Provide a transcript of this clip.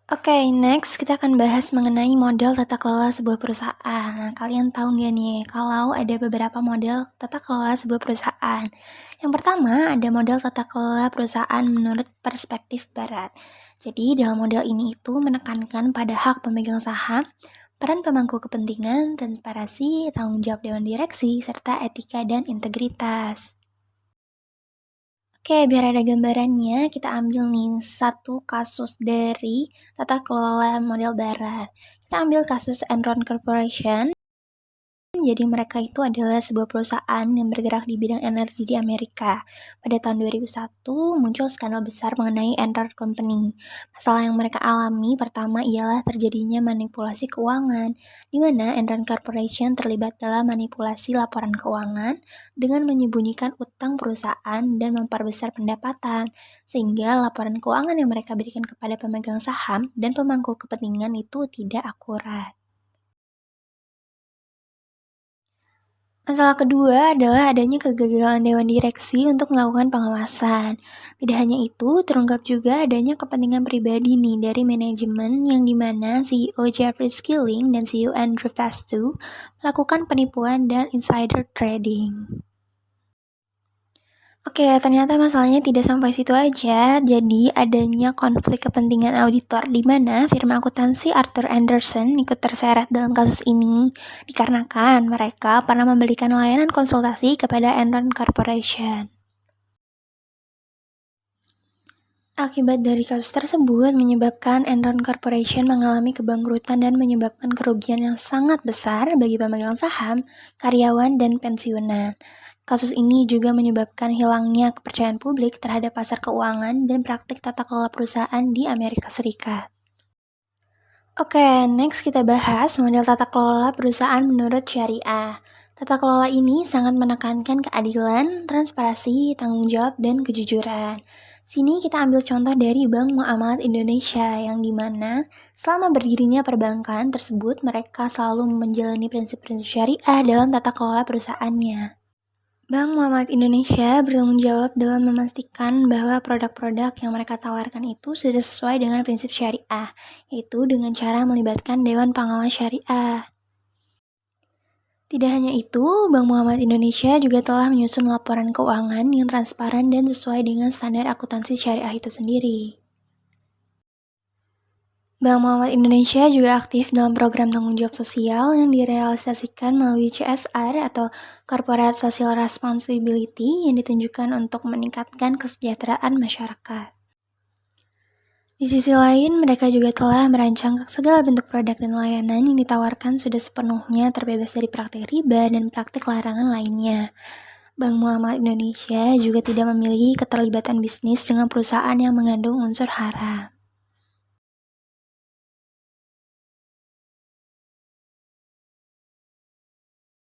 Oke, next kita akan bahas mengenai model tata kelola sebuah perusahaan. Nah, kalian tahu nggak nih, kalau ada beberapa model tata kelola sebuah perusahaan. Yang pertama, ada model tata kelola perusahaan menurut perspektif barat. Jadi, dalam model ini itu menekankan pada hak pemegang saham, peran pemangku kepentingan, transparansi, tanggung jawab dewan direksi, serta etika dan integritas. Oke, biar ada gambarannya, kita ambil nih satu kasus dari tata kelola model barat. Kita ambil kasus Enron Corporation. Jadi mereka itu adalah sebuah perusahaan yang bergerak di bidang energi di Amerika. Pada tahun 2001 muncul skandal besar mengenai Enron Company. Masalah yang mereka alami pertama ialah terjadinya manipulasi keuangan, di mana Enron Corporation terlibat dalam manipulasi laporan keuangan dengan menyembunyikan utang perusahaan dan memperbesar pendapatan, sehingga laporan keuangan yang mereka berikan kepada pemegang saham dan pemangku kepentingan itu tidak akurat. Masalah kedua adalah adanya kegagalan dewan direksi untuk melakukan pengawasan. Tidak hanya itu, terungkap juga adanya kepentingan pribadi nih dari manajemen yang dimana CEO Jeffrey Skilling dan CEO Andrew Fastu melakukan penipuan dan insider trading. Oke, ternyata masalahnya tidak sampai situ aja. Jadi, adanya konflik kepentingan auditor di mana firma akuntansi Arthur Andersen ikut terseret dalam kasus ini dikarenakan mereka pernah memberikan layanan konsultasi kepada Enron Corporation. Akibat dari kasus tersebut menyebabkan Enron Corporation mengalami kebangkrutan dan menyebabkan kerugian yang sangat besar bagi pemegang saham, karyawan, dan pensiunan. Kasus ini juga menyebabkan hilangnya kepercayaan publik terhadap pasar keuangan dan praktik tata kelola perusahaan di Amerika Serikat. Oke, next kita bahas model tata kelola perusahaan menurut syariah. Tata kelola ini sangat menekankan keadilan, transparansi, tanggung jawab, dan kejujuran. Sini kita ambil contoh dari Bank Muamalat Indonesia yang dimana selama berdirinya perbankan tersebut mereka selalu menjalani prinsip-prinsip syariah dalam tata kelola perusahaannya. Bank Muamalat Indonesia bertanggung jawab dalam memastikan bahwa produk-produk yang mereka tawarkan itu sudah sesuai dengan prinsip syariah, yaitu dengan cara melibatkan Dewan Pengawas Syariah. Tidak hanya itu, Bank Muamalat Indonesia juga telah menyusun laporan keuangan yang transparan dan sesuai dengan standar akuntansi syariah itu sendiri. Bank Muamalat Indonesia juga aktif dalam program tanggung jawab sosial yang direalisasikan melalui CSR atau Corporate Social Responsibility yang ditunjukkan untuk meningkatkan kesejahteraan masyarakat. Di sisi lain, mereka juga telah merancang segala bentuk produk dan layanan yang ditawarkan sudah sepenuhnya terbebas dari praktik riba dan praktik larangan lainnya. Bank Muamalat Indonesia juga tidak memiliki keterlibatan bisnis dengan perusahaan yang mengandung unsur haram.